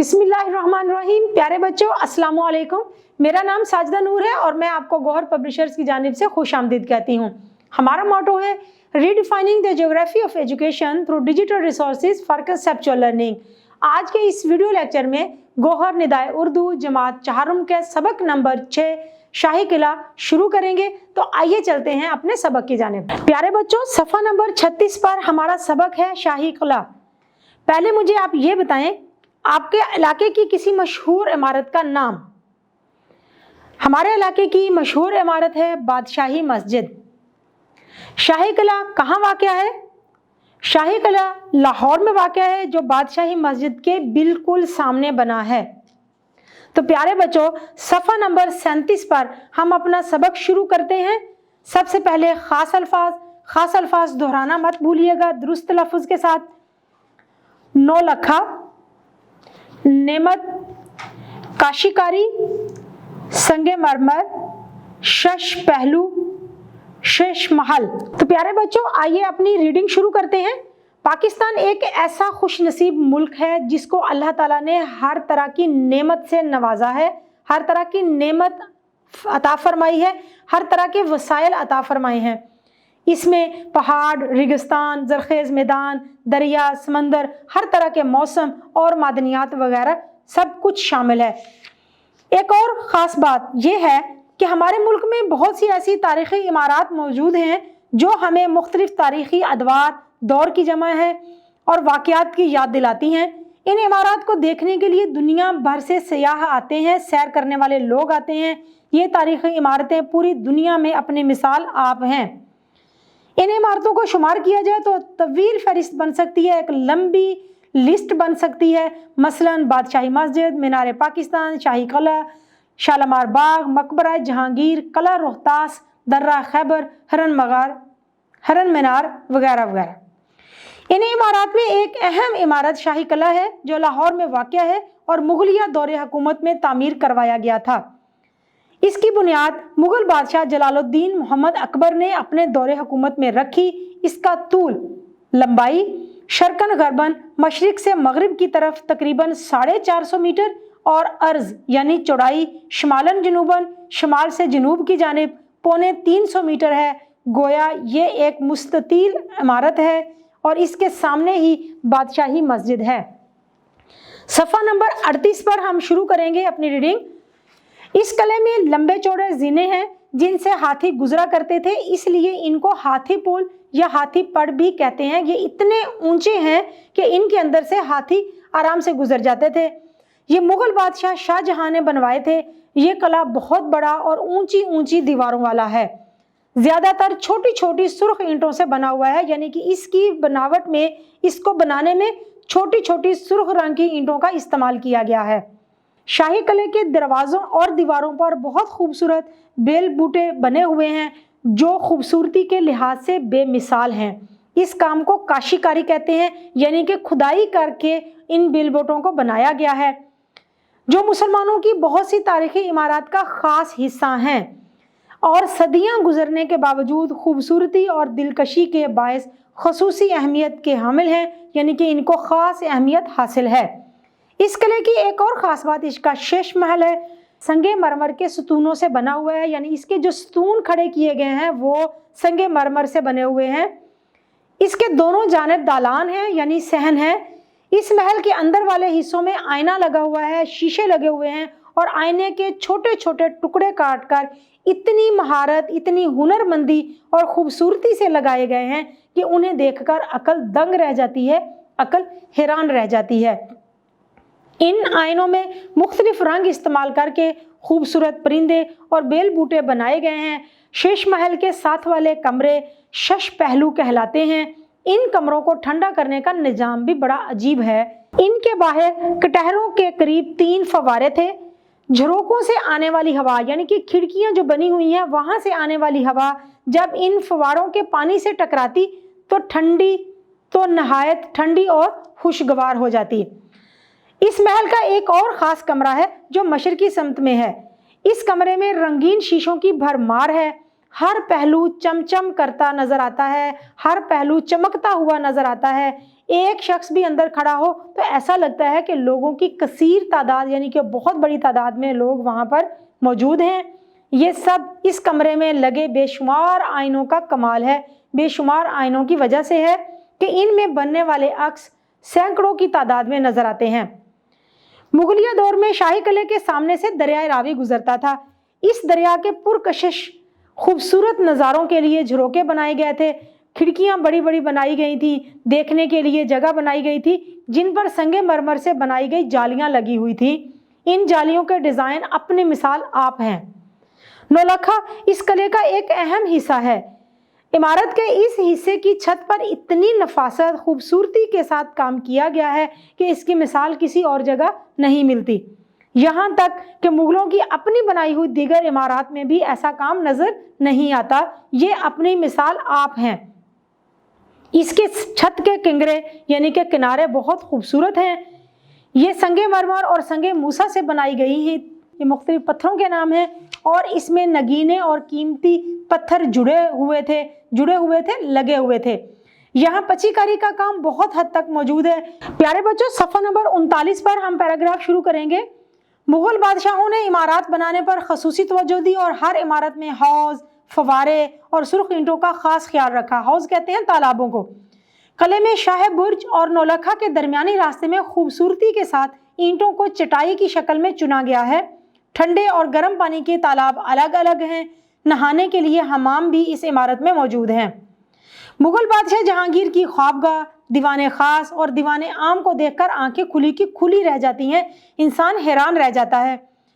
बिस्मिल्लाहिर्रहमानिर्रहीम। प्यारे बच्चों, अस्सलाम वालेकुम। मेरा नाम साजिदा नूर है और मैं आपको गौहर पब्लिशर्स की जानिब से खुश आमदीद कहती हूँ। हमारा मोटो है redefining the geography of education through digital resources for conceptual learning. आज के इस वीडियो लेक्चर में गौहर निदाए उर्दू जमात चाहरुम के सबक नंबर 6 शाही किला शुरू करेंगे। तो आइए चलते हैं अपने सबक की जानिब। प्यारे बच्चों, सफ़ा नंबर 36 पर हमारा सबक है शाही किला। पहले मुझे आप ये बताएं, आपके इलाके की किसी मशहूर इमारत का नाम। हमारे इलाके की मशहूर इमारत है बादशाही मस्जिद। शाही किला कहाँ वाक़या है? शाही किला लाहौर में वाक़या है, जो बादशाही मस्जिद के बिल्कुल सामने बना है। तो प्यारे बच्चों, सफ़ा नंबर 37 पर हम अपना सबक शुरू करते हैं। सबसे पहले खास अल्फाज दोहराना मत भूलिएगा, दुरुस्त लफ्ज़ के साथ। नौलखा, नेमत, काशीकारी, संगे मरमर, शश पहलू, शेष महल। तो प्यारे बच्चों, आइए अपनी रीडिंग शुरू करते हैं। पाकिस्तान एक ऐसा खुश नसीब मुल्क है जिसको अल्लाह ताला ने हर तरह की नेमत से नवाजा है, हर तरह की नेमत अता फरमाई है, हर तरह के वसाइल अता फरमाए हैं। इसमें पहाड़, रेगिस्तान, जरखेज़ मैदान, दरिया, समंदर, हर तरह के मौसम और मादनियात वगैरह सब कुछ शामिल है। एक और ख़ास बात यह है कि हमारे मुल्क में बहुत सी ऐसी तारीख़ी इमारत मौजूद हैं जो हमें मुख्तलिफ़ तारीख़ी अदवार, दौर की जमा है और वाक़यात की याद दिलाती हैं। इन इमारत को देखने के लिए दुनिया भर से सयाह आते हैं, सैर करने वाले लोग आते हैं। ये तारीख़ी इमारतें पूरी दुनिया में अपनी मिसाल आप हैं। इन इमारतों को शुमार किया जाए तो तवील फहरिस्त बन सकती है, एक लंबी लिस्ट बन सकती है। मसलन बादशाही मस्जिद, मीनार पाकिस्तान, शाही किला, शालीमार बाग, मकबरा जहांगीर, किला रोहतास, दर्रा खैबर, हरन मीनार वगैरह वगैरह। इन इमारत में एक अहम इमारत शाही किला है जो लाहौर में वाक़या है और मुगलिया दौरे हुकूमत में तामीर करवाया गया था। इसकी बुनियाद मुग़ल बादशाह जलालुद्दीन मोहम्मद अकबर ने अपने दौरे हुकूमत में रखी। इसका तूल, लंबाई शर्कन गरबन मशरिक से मगरिब की तरफ तकरीबन 450 मीटर और अर्ज यानी चौड़ाई शमालन जनूबन शमाल से जनूब की जानिब 350 मीटर है। गोया ये एक मुस्ततील इमारत है और इसके सामने ही बादशाही मस्जिद है। सफ़ा नंबर 38 पर हम शुरू करेंगे अपनी रीडिंग। इस किले में लंबे चौड़े जीने हैं जिनसे हाथी गुजरा करते थे, इसलिए इनको हाथी पुल या हाथी पड़ भी कहते हैं। ये इतने ऊंचे हैं कि इनके अंदर से हाथी आराम से गुजर जाते थे। ये मुग़ल बादशाह शाहजहां ने बनवाए थे। ये किला बहुत बड़ा और ऊंची ऊंची दीवारों वाला है। ज़्यादातर छोटी छोटी सुर्ख ईंटों से बना हुआ है, यानी कि इसकी बनावट में, इसको बनाने में छोटी छोटी सुर्ख रंग की ईंटों का इस्तेमाल किया गया है। शाही किले के दरवाज़ों और दीवारों पर बहुत खूबसूरत बेल बूटे बने हुए हैं जो खूबसूरती के लिहाज से बेमिसाल हैं। इस काम को काशीकारी कहते हैं, यानी कि खुदाई करके इन बेल बूटों को बनाया गया है, जो मुसलमानों की बहुत सी तारीख़ी इमारत का ख़ास हिस्सा हैं और सदियां गुजरने के बावजूद खूबसूरती और दिलकशी के बायस ख़ुसूसी अहमियत के हामिल हैं, यानी कि इनको ख़ास अहमियत हासिल है। इस किले की एक और ख़ास बात इसका शेष महल है। संगे मरमर के सतूनों से बना हुआ है, यानी इसके जो सतून खड़े किए गए हैं वो संगे मरमर से बने हुए हैं। इसके दोनों जानिब दालान हैं, यानी सहन है। इस महल के अंदर वाले हिस्सों में आईना लगा हुआ है, शीशे लगे हुए हैं और आईने के छोटे छोटे टुकड़े काटकर इतनी महारत, इतनी हुनरमंदी और खूबसूरती से लगाए गए हैं कि उन्हें देखकर अकल दंग रह जाती है, अकल हैरान रह जाती है। इन आइनों में मुख्तलिफ रंग इस्तेमाल करके खूबसूरत परिंदे और बेल बूटे बनाए गए हैं। शेष महल के साथ वाले कमरे शश पहलू कहलाते हैं। इन कमरों को ठंडा करने का निज़ाम भी बड़ा अजीब है। इनके बाहर कटहरों के करीब 3 फव्वारे थे। झरोकों से आने वाली हवा, यानी कि खिड़कियां जो बनी हुई हैं वहां से आने वाली हवा जब इन फव्वारों के पानी से टकराती तो नहायत ठंडी और खुशगवार हो जाती। इस महल का एक और ख़ास कमरा है जो मशरकी समत में है। इस कमरे में रंगीन शीशों की भरमार है। हर पहलू चमचम करता नजर आता है, हर पहलू चमकता हुआ नजर आता है। ایک شخص بھی اندر کھڑا ہو تو ایسا لگتا ہے کہ لوگوں کی کثیر تعداد یعنی کہ بہت بڑی تعداد میں لوگ وہاں پر موجود ہیں۔ یہ سب اس کمرے میں لگے بے شمار آئینوں کا کمال ہے، بے شمار آئینوں کی وجہ سے ہے کہ ان میں بننے والے عکس سینکڑوں کی تعداد میں نظر آتے ہیں۔ مغلیہ دور میں شاہی قلعے کے سامنے سے دریائے راوی گزرتا تھا۔ اس دریا کے پرکشش خوبصورت نظاروں کے لیے جھروکے بنائے گئے تھے، کھڑکیاں بڑی بڑی بنائی گئی تھی، دیکھنے کے لیے جگہ بنائی گئی تھی جن پر سنگ مرمر سے بنائی گئی جالیاں لگی ہوئی تھی۔ ان جالیوں کے ڈیزائن اپنی مثال آپ ہیں۔ نولکھا اس قلعے کا ایک اہم حصہ ہے۔ عمارت کے اس حصے کی چھت پر اتنی نفاست، خوبصورتی کے ساتھ کام کیا گیا ہے کہ اس کی مثال کسی اور جگہ نہیں ملتی۔ یہاں تک کہ مغلوں کی اپنی بنائی ہوئی دیگر عمارات میں بھی ایسا کام نظر نہیں آتا۔ یہ اپنی مثال آپ ہیں۔ اس کے چھت کے کنگرے یعنی کہ کنارے بہت خوبصورت ہیں۔ یہ سنگ مرمر اور سنگ موسیٰ سے بنائی گئی ہیں۔ یہ مختلف پتھروں کے نام ہیں اور اس میں نگینے اور قیمتی پتھر جڑے ہوئے تھے، لگے ہوئے تھے۔ یہاں پچی کاری کا کام بہت حد تک موجود ہے۔ پیارے بچوں، صفحہ نمبر 39 پر ہم پیراگراف شروع کریں گے۔ مغل بادشاہوں نے عمارات بنانے پر خصوصی توجہ دی اور ہر عمارت میں حوض، فوارے اور سرخ اینٹوں کا خاص خیال رکھا۔ حوض کہتے ہیں تالابوں کو۔ قلعے میں شاہ برج اور نولکھا کے درمیانی راستے میں خوبصورتی کے ساتھ اینٹوں کو چٹائی کی شکل میں چنا گیا ہے۔ ٹھنڈے اور گرم پانی کے تالاب الگ الگ ہیں۔ نہانے کے لیے حمام بھی اس عمارت میں موجود ہیں۔ مغل بادشاہ جہانگیر کی خوابگاہ، دیوان خاص اور دیوان عام کو دیکھ کر آنکھیں کھلی کی کھلی رہ جاتی ہیں، انسان حیران رہ جاتا ہے۔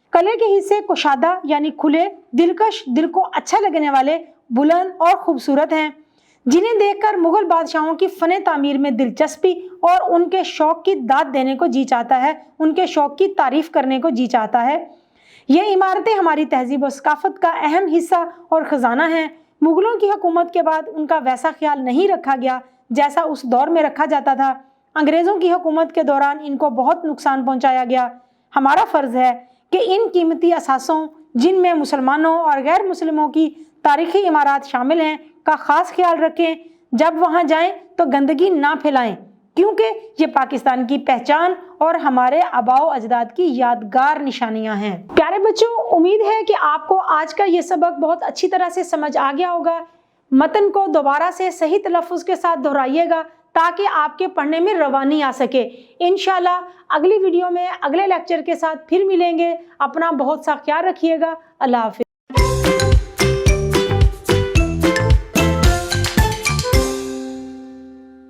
قلعے کے حصے کشادہ یعنی کھلے، دلکش، دل کو اچھا لگنے والے، بلند اور خوبصورت ہیں، جنہیں دیکھ کر مغل بادشاہوں کی فن تعمیر میں دلچسپی اور ان کے شوق کی داد دینے کو جی چاہتا ہے، ان کے شوق کی تعریف کرنے کو جی چاہتا ہے۔ یہ عمارتیں ہماری تہذیب و ثقافت کا اہم حصہ اور خزانہ ہیں۔ مغلوں کی حکومت کے بعد ان کا ویسا خیال نہیں رکھا گیا جیسا اس دور میں رکھا جاتا تھا۔ انگریزوں کی حکومت کے دوران ان کو بہت نقصان پہنچایا گیا۔ ہمارا فرض ہے کہ ان قیمتی اثاثوں، جن میں مسلمانوں اور غیر مسلموں کی تاریخی عمارات شامل ہیں، کا خاص خیال رکھیں۔ جب وہاں جائیں تو گندگی نہ پھیلائیں، کیونکہ یہ پاکستان کی پہچان اور ہمارے آباء و اجداد کی یادگار نشانیاں ہیں۔ پیارے بچوں، امید ہے کہ آپ کو آج کا یہ سبق بہت اچھی طرح سے سمجھ آ گیا ہوگا۔ متن کو دوبارہ سے صحیح تلفظ کے ساتھ دہرائیے گا تاکہ آپ کے پڑھنے میں روانی آ سکے۔ انشاءاللہ اگلی ویڈیو میں اگلے لیکچر کے ساتھ پھر ملیں گے۔ اپنا بہت سا خیال رکھیے گا۔ اللہ حافظ۔